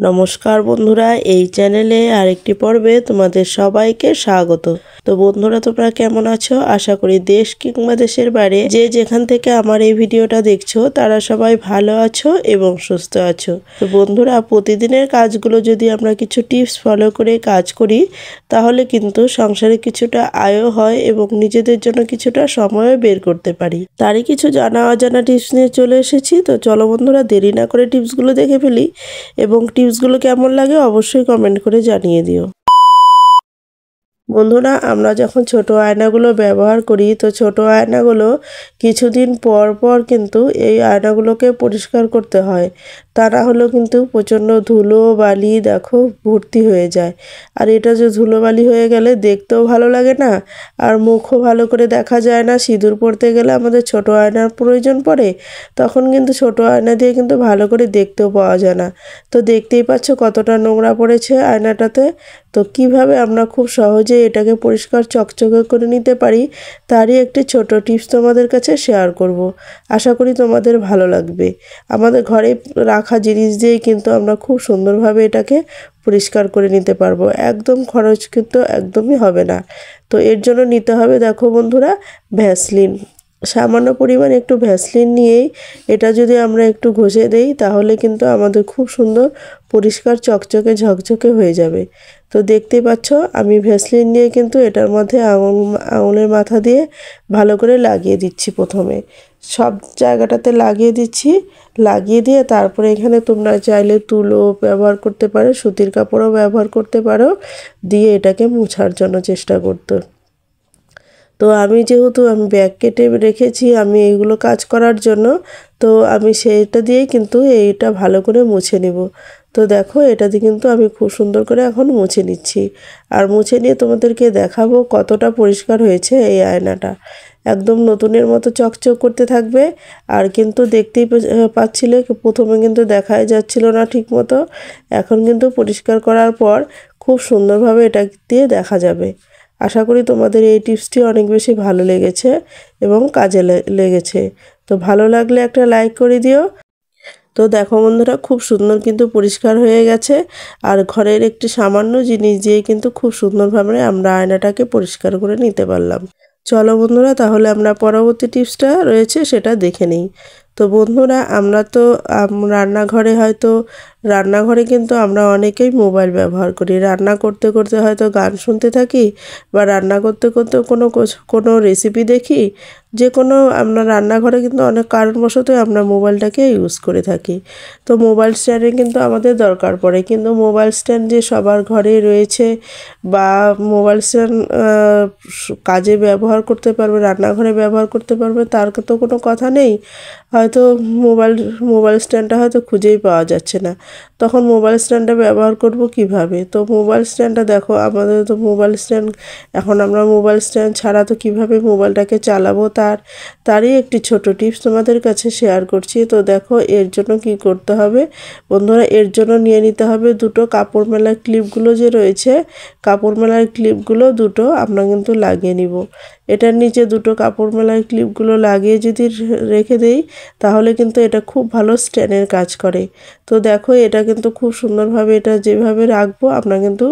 নমস্কার বন্ধুরা, এই চ্যানেলে আরেকটি পর্বে তোমাদের সবাইকে স্বাগত। তো বন্ধুরা, তোমরা কেমন আছো? আশা করি দেশ কিংবা দেশের বাইরে যে যেখান থেকে আমার এই ভিডিওটা দেখছো তারা সবাই ভালো আছো এবং সুস্থ আছো। তো বন্ধুরা, প্রতিদিনের কাজগুলো যদি আমরা কিছু টিপস ফলো করে কাজ করি তাহলে কিন্তু সংসারে কিছুটা আয়ও হয় এবং নিজেদের জন্য কিছুটা সময়ও বের করতে পারি। তারই কিছু জানা অজানা টিপস নিয়ে চলে এসেছি। তো চলো বন্ধুরা, দেরি না করে টিপসগুলো দেখে ফেলি এবং টিপসগুলো কেমন লাগে অবশ্যই কমেন্ট করে জানিয়ে দিও। বন্ধুরা, আমরা যখন ছোট আয়নাগুলো ব্যবহার করি তো ছোট আয়নাগুলো কিছুদিন পর পর কিন্তু এই আয়নাগুলোকে পরিষ্কার করতে হয়, তা না হলেও কিন্তু প্রচণ্ড ধুলো বালি দেখো ভর্তি হয়ে যায়। আর এটা যে ধুলোবালি হয়ে গেলে দেখতেও ভালো লাগে না, আর মুখও ভালো করে দেখা যায় না। সিঁদুর পরতে গেলে আমাদের ছোট আয়নার প্রয়োজন পড়ে, তখন কিন্তু ছোট আয়না দিয়ে কিন্তু ভালো করে দেখতেও পাওয়া যায় না। তো দেখতেই পাচ্ছ কতটা নোংরা পড়েছে আয়নাটাতে। তো কিভাবে আমরা খুব সহজে এটাকে পরিষ্কার চকচকে করে নিতে পারি তারই একটি ছোট টিপস তোমাদের কাছে শেয়ার করব। আশা করি তোমাদের ভালো লাগবে। আমাদের ঘরে রাখা জিনিস দিয়েই কিন্তু আমরা খুব সুন্দরভাবে এটাকে পরিষ্কার করে নিতে পারবো। একদম খরচ কিন্তু একদমই হবে না। তো এর জন্য নিতে হবে, দেখো বন্ধুরা, ভ্যাসলিন। সামান্য পরিমাণ একটু ভ্যাসলিন নিয়েই এটা যদি আমরা একটু ঘষে দেই তাহলে কিন্তু আমাদের খুব সুন্দর পরিষ্কার চকচকে ঝকঝকে হয়ে যাবে। তো দেখতেই পাচ্ছ আমি ভ্যাসলিন নিয়ে কিন্তু এটার মধ্যে আঙুলের মাথা দিয়ে ভালো করে লাগিয়ে দিচ্ছি। প্রথমে সব জায়গাটাতে লাগিয়ে দিচ্ছি, লাগিয়ে দিয়ে তারপরে এখানে তোমরা চাইলে তুলো ব্যবহার করতে পারো, সুতির কাপড়ও ব্যবহার করতে পারো, দিয়ে এটাকে মোছার জন্য চেষ্টা করতে। তো আমি যেহেতু ব্যাগ কেটে রেখেছি আমি এইগুলো কাজ করার জন্য, তো আমি সেইটা দিয়েই কিন্তু এইটা ভালো করে মুছে নেব। তো দেখো এটা দিয়ে কিন্তু আমি খুব সুন্দর করে এখন মুছে নিচ্ছি, আর মুছে নিয়ে তোমাদেরকে দেখাবো কতটা পরিষ্কার হয়েছে এই আয়নাটা। একদম নতুনের মতো চকচক করতে থাকবে। আর কিন্তু দেখতেই পাচ্ছিলে প্রথমে কিন্তু দেখাই যাচ্ছিল না ঠিক মতো, এখন কিন্তু পরিষ্কার করার পর খুব সুন্দরভাবে এটা দিয়ে দেখা যাবে। আশা করি তোমাদের এই টিপসটি অনেক বেশি ভালো লেগেছে এবং কাজে লেগেছে। তো ভালো লাগলে একটা লাইক করে দিও। তো দেখো বন্ধুরা, খুব সুন্দর কিন্তু পরিষ্কার হয়ে গেছে। আর ঘরের একটি সামান্য জিনিস দিয়ে কিন্তু খুব সুন্দরভাবে আমরা আয়নাটাকে পরিষ্কার করে নিতে পারলাম। চলো বন্ধুরা, তাহলে আমরা পরবর্তী টিপসটা রয়েছে সেটা দেখে নিই। তো বন্ধুরা, আমরা তো রান্নাঘরে কিন্তু আমরা অনেকেই মোবাইল ব্যবহার করি। রান্না করতে করতে হয়তো গান শুনতে থাকি, বা রান্না করতে করতে কোনো রেসিপি দেখি। যে কোনো আমরা রান্নাঘরে কিন্তু অনেক কারণবশতই আমরা মোবাইলটাকে ইউজ করে থাকি। তো মোবাইল স্ট্যান্ডের কিন্তু আমাদের দরকার পড়ে, কিন্তু মোবাইল স্ট্যান্ড যে সবার ঘরে রয়েছে বা মোবাইল স্ট্যান্ড কাজে ব্যবহার করতে পারবে, রান্নাঘরে ব্যবহার করতে পারবে তার তো কোনো কথা নেই। হয়তো মোবাইল স্ট্যান্ডটা হয়তো খুঁজেই পাওয়া যাচ্ছে না, তখন মোবাইল স্ট্যান্ডটা ব্যবহার করব কিভাবে? তো মোবাইল স্ট্যান্ডটা দেখো, আমাদের তো মোবাইল স্ট্যান্ড এখন আমরা মোবাইল স্ট্যান্ড ছাড়া তো কীভাবে মোবাইলটাকে চালাবো তারই একটি ছোট টিপস তোমাদের কাছে শেয়ার করছি। তো দেখো এর জন্য কি করতে হবে বন্ধুরা, এর জন্য নিয়ে নিতে হবে দুটো কাপড় মেলার ক্লিপগুলো যে রয়েছে, কাপড় মেলার ক্লিপগুলো দুটো আমরা কিন্তু লাগিয়ে নিব। এটার নিচে দুটো কাপড় মেলার ক্লিপগুলো লাগিয়ে যদি রেখে দেই তাহলে কিন্তু এটা খুব ভালো স্ট্যান্ডের কাজ করে। তো দেখো এটা কিন্তু খুব সুন্দরভাবে এটা যেভাবে রাখবো আমরা কিন্তু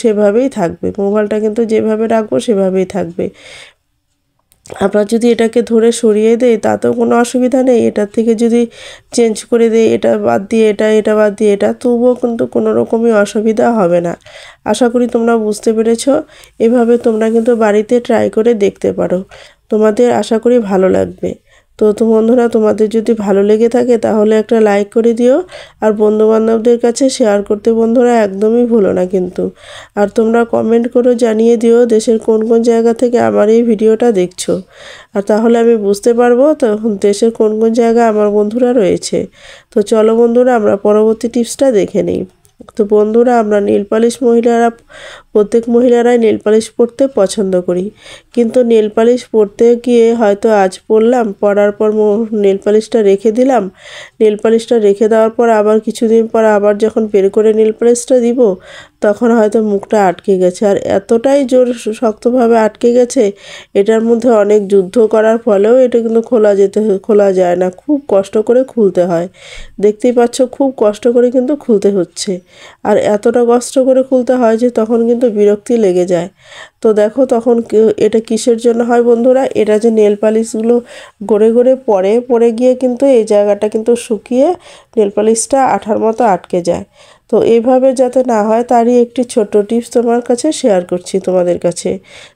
সেভাবেই থাকবে, মোবাইলটা কিন্তু যেভাবে রাখবো সেভাবেই থাকবে। আমরা যদি এটাকে ধরে সরিয়ে দেই তাতেও কোনো অসুবিধা নেই, এটার থেকে যদি চেঞ্জ করে দেই, এটা বাদ দিয়ে এটা বাদ দিয়ে এটা, তবুও কিন্তু কোনো রকমই অসুবিধা হবে না। আশা করি তোমরা বুঝতে পেরেছো। এভাবে তোমরা কিন্তু বাড়িতে ট্রাই করে দেখতে পারো, তোমাদের আশা করি ভালো লাগবে। তো বন্ধুরা, তোমাদের যদি ভালো লেগে থাকে তাহলে একটা লাইক করে দিও, আর বন্ধুবান্ধবদের কাছে শেয়ার করতে বন্ধুরা একদমই ভুলো না কিন্তু। আর তোমরা কমেন্ট করে জানিয়ে দিও দেশের কোন কোন জায়গা থেকে আমার এই ভিডিওটা দেখছো, আর তাহলে আমি বুঝতে পারবো তখন দেশের কোন কোন জায়গায় আমার বন্ধুরা রয়েছে। তো চলো বন্ধুরা, আমরা পরবর্তী টিপসটা দেখে নিই। তো বন্ধুরা, আমরা প্রত্যেক মহিলারাই নেল পালিশ পরতে পছন্দ করি, কিন্তু নেল পালিশ পরতে গিয়ে হয়তো আজ পরলাম, পরার পর নেল পালিশটা রেখে দিলাম। নেল পালিশটা রেখে দেওয়ার পর আবার কিছুদিন পর আবার যখন বের করে নেল পালিশটা দিব তখন হয়তো মুখটা আটকে গেছে। আর এতটাই জোর শক্তভাবে আটকে গেছে, এটার মধ্যে অনেক যুদ্ধ করার ফলেও এটা কিন্তু খোলা যায় না, খুব কষ্ট করে খুলতে হয়। দেখতেই পাচ্ছ খুব কষ্ট করে কিন্তু খুলতে হচ্ছে। আর এতটা কষ্ট করে খুলতে হয় যে তখন কিন্তু বিরক্তি লেগে যায়। তো দেখো তখন এটা কিসের জন্য হয় বন্ধুরা, এটা যে নেল পালিশগুলো গড়ে পড়ে গিয়ে কিন্তু এই জায়গাটা কিন্তু শুকিয়ে নেল পালিশটা আঠার মতো আটকে যায়। তো এইভাবে যাতে না হয় তারই একটি ছোট টিপস তোমার কাছে শেয়ার করছি তোমাদের কাছে।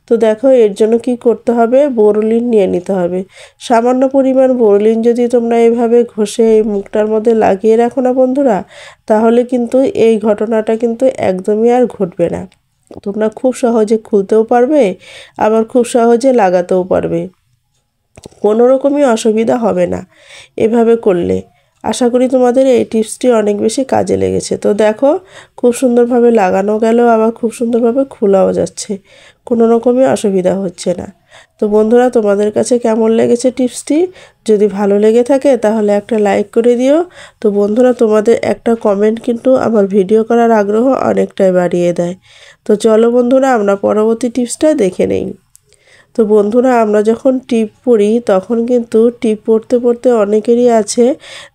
তো দেখো এর জন্য কি করতে হবে, বোরোলিন নিয়ে নিতে হবে। সামান্য পরিমাণ বোরোলিন যদি তোমরা এইভাবে ঘষে এই মুখটার মধ্যে লাগিয়ে রাখো না বন্ধুরা, তাহলে কিন্তু এই ঘটনাটা কিন্তু একদমই আর ঘটবে না। তোমরা খুব সহজে খুলতেও পারবে, আবার খুব সহজে লাগাতেও পারবে, কোনো রকমই অসুবিধা হবে না এভাবে করলে। আশা করি তোমাদের এই টিপসটি অনেক বেশি কাজে লেগেছে। তো দেখো খুব সুন্দরভাবে লাগানো গেল, আবার খুব সুন্দরভাবে খোলাও যাচ্ছে, কোনো রকমই অসুবিধা হচ্ছে না। তো বন্ধুরা তোমাদের কাছে কেমন লেগেছে টিপসটি? যদি ভালো লেগে থাকে তাহলে একটা লাইক করে দিও। তো বন্ধুরা তোমাদের একটা কমেন্ট কিন্তু আমার ভিডিও করার আগ্রহ অনেকটাই বাড়িয়ে দেয়। তো চলো বন্ধুরা আমরা পরবর্তী টিপসটা দেখে নেই। তো বন্ধুরা আমরা যখন টিপ পড়ি তখন কিন্তু টিপ পড়তে অনেকেরই আছে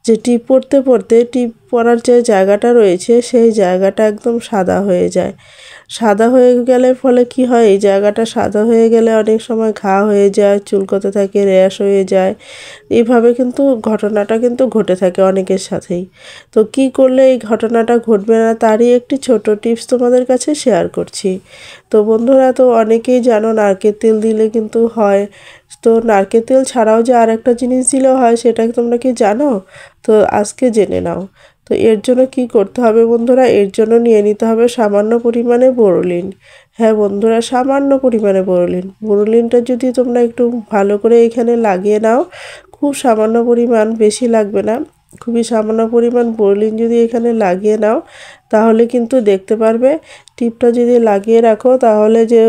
যে টিপ পড়তে টিপ পড়ার যে জায়গাটা রয়েছে সেই জায়গাটা একদম সাদা হয়ে যায়। সাদা হয়ে গেলে ফলে কি হয়, এই জায়গাটা সাদা হয়ে গেলে অনেক সময় ঘা হয়ে যায়, চুলকোতে থাকে, র্যাশ হয়ে যায়। এইভাবে কিন্তু ঘটনাটা কিন্তু ঘটে থাকে অনেকের সাথেই। তো কি করলে এই ঘটনাটা ঘটবে না তারই একটি ছোট টিপস তোমাদের কাছে শেয়ার করছি। তো বন্ধুরা তো অনেকেই জানো নারকেল তেল দিলে কিন্তু হয়। তো নারকেল তেল ছাড়াও যে আর একটা জিনিস দিলেও হয়, সেটা তোমরা কি জানো? তো আজকে জেনে নাও। তো এর জন্য কি করতে হবে বন্ধুরা, এর জন্য নিয়ে নিতে হবে সামান্য পরিমাণে বোরোলিন। হ্যাঁ বন্ধুরা, সামান্য পরিমাণে বোরোলিনটা যদি তোমরা একটু ভালো করে এখানে লাগিয়ে নাও, খুব সামান্য পরিমাণ, বেশি লাগবে না, খুবই সামান্য পরিমাণ বোরোলিন যদি এখানে লাগিয়ে নাও, তাহলে কিন্তু দেখতে পারবে টিপটা যদি লাগিয়ে রাখো তাহলে যে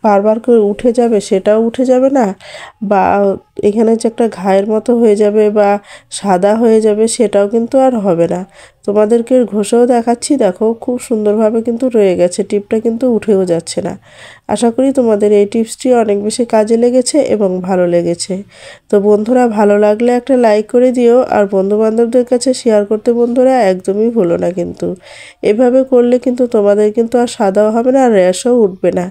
বারবার করে উঠে যাবে সেটাও উঠে যাবে না, বা এখানে যে একটা ঘায়ের মতো হয়ে যাবে বা সাদা হয়ে যাবে সেটাও কিন্তু আর হবে না। তোমাদেরকে ঘষেও দেখাচ্ছি, দেখো খুব সুন্দরভাবে কিন্তু রয়ে গেছে, টিপটা কিন্তু উঠেও যাচ্ছে না। আশা করি তোমাদের এই টিপসটি অনেক বেশি কাজে লেগেছে এবং ভালো লেগেছে। তো বন্ধুরা ভালো লাগলে একটা লাইক করে দিও, আর বন্ধুবান্ধবদের কাছে শেয়ার করতে বন্ধুরা একদমই ভুলো না কিন্তু। এভাবে করলে কিন্তু তোমাদের কিন্তু আর সাদাও হবে না আর র্যাশও উঠবে না।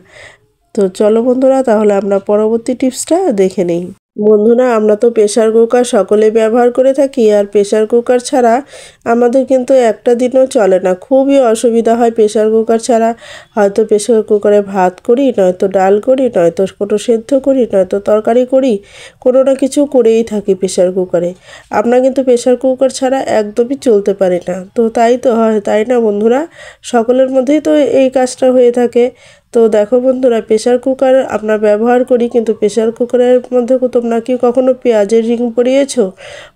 তো চলো বন্ধুরা তাহলে আমরা পরবর্তী টিপসটা দেখে নেই। বন্ধুরা আমরা তো প্রেসার কুকার সকলে ব্যবহার করে থাকি, আর প্রেসার কুকার ছাড়া আমাদের কিন্তু একটা দিনও চলে না, খুবই অসুবিধা হয় প্রেসার কুকার ছাড়া। হয়তো প্রেসার কুকারে ভাত করি, নয়তো ডাল করি, নয়তো কোনো সেদ্ধ করি, নয়তো তরকারি করি, কোনো না কিছু করেই থাকি প্রেসার কুকারে। আমরা কিন্তু প্রেসার কুকার ছাড়া একদমই চলতে পারি না। তো তাই তো হয়, তাই না বন্ধুরা? সকলের মধ্যেই তো এই কাজটা হয়ে থাকে। তো দেখো বন্ধুরা প্রেসার কুকার আমরা ব্যবহার করি, কিন্তু প্রেসার কুকারের মধ্যে তোমরা কি কখনো পেঁয়াজের রিং পরিয়েছো?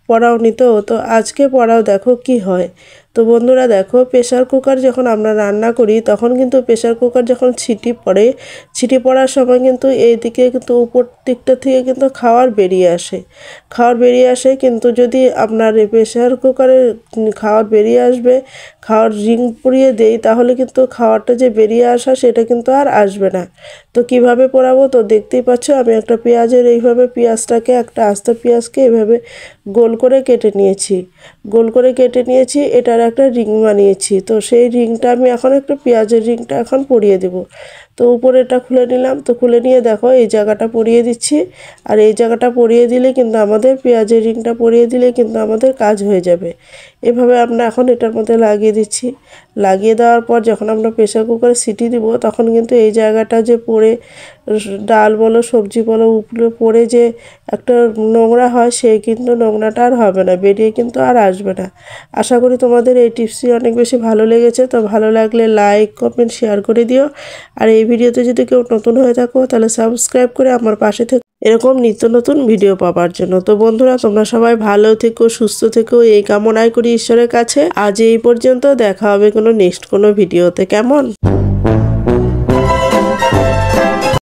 পড়াওনি তো? তো আজকে পড়াও, দেখো কি হয়। তো বন্ধুরা দেখো প্রেসার কুকার যখন আমরা রান্না করি তখন কিন্তু প্রেসার কুকার যখন সিটি পড়ে, সিটি পড়ার সময় কিন্তু এইদিকে কিন্তু উপর দিকটা থেকে কিন্তু খাবার বেরিয়ে আসে। কিন্তু যদি আপনার এই প্রেসার কুকারে খাবার বেরিয়ে আসবে, খাওয়ার রিং পরিয়ে দেই, তাহলে কিন্তু খাওয়ারটা যে বেরিয়ে আসা সেটা কিন্তু আর আসবে না। তো কিভাবে পোড়াবো, তো দেখতেই পাচ্ছ আমি একটা পেঁয়াজের এইভাবে পেঁয়াজটাকে, একটা আস্ত পেঁয়াজকে এভাবে গোল করে কেটে নিয়েছি, এটার একটা রিং বানিয়েছি। তো সেই রিংটা আমি এখন একটা পেঁয়াজের রিংটা এখন পরিয়ে দেব। তো উপরেটা খুলে নিলাম, তো খুলে নিয়ে দেখো এই জায়গাটা পরিয়ে দিচ্ছি। আর এই জায়গাটা পরিয়ে দিলে কিন্তু আমাদের পেঁয়াজের রিংটা পরিয়ে দিলে কিন্তু আমাদের কাজ হয়ে যাবে। এভাবে আমরা এখন এটার মধ্যে লাগিয়ে দিচ্ছি। লাগিয়ে দেওয়ার পর যখন আমরা প্রেসার কুকারে সিটি দিব তখন কিন্তু এই জায়গাটা যে পড়ে ডাল বলো সবজি বলো উপরে পড়ে যে একটা নোংরা হয়, সেই কিন্তু নোংরাটা আর হবে না, বেরিয়ে কিন্তু আর আসবে না। আশা করি তোমাদের এই টিপসটি অনেক বেশি ভালো লেগেছে। তো ভালো লাগলে লাইক কমেন্ট শেয়ার করে দিও। আর এই ভিডিওতে যদি কেউ নতুন হয়ে থাকো তাহলে সাবস্ক্রাইব করে আমার পাশে থেকে এরকম নিত্য নতুন ভিডিও পাওয়ার জন্য। তো বন্ধুরা তোমরা সবাই ভালো থেকো, সুস্থ থেকো, এই কামনাই করি ঈশ্বরের কাছে। আজ এই পর্যন্ত, দেখা হবে কোনো নেক্সট কোনো ভিডিওতে, কেমন?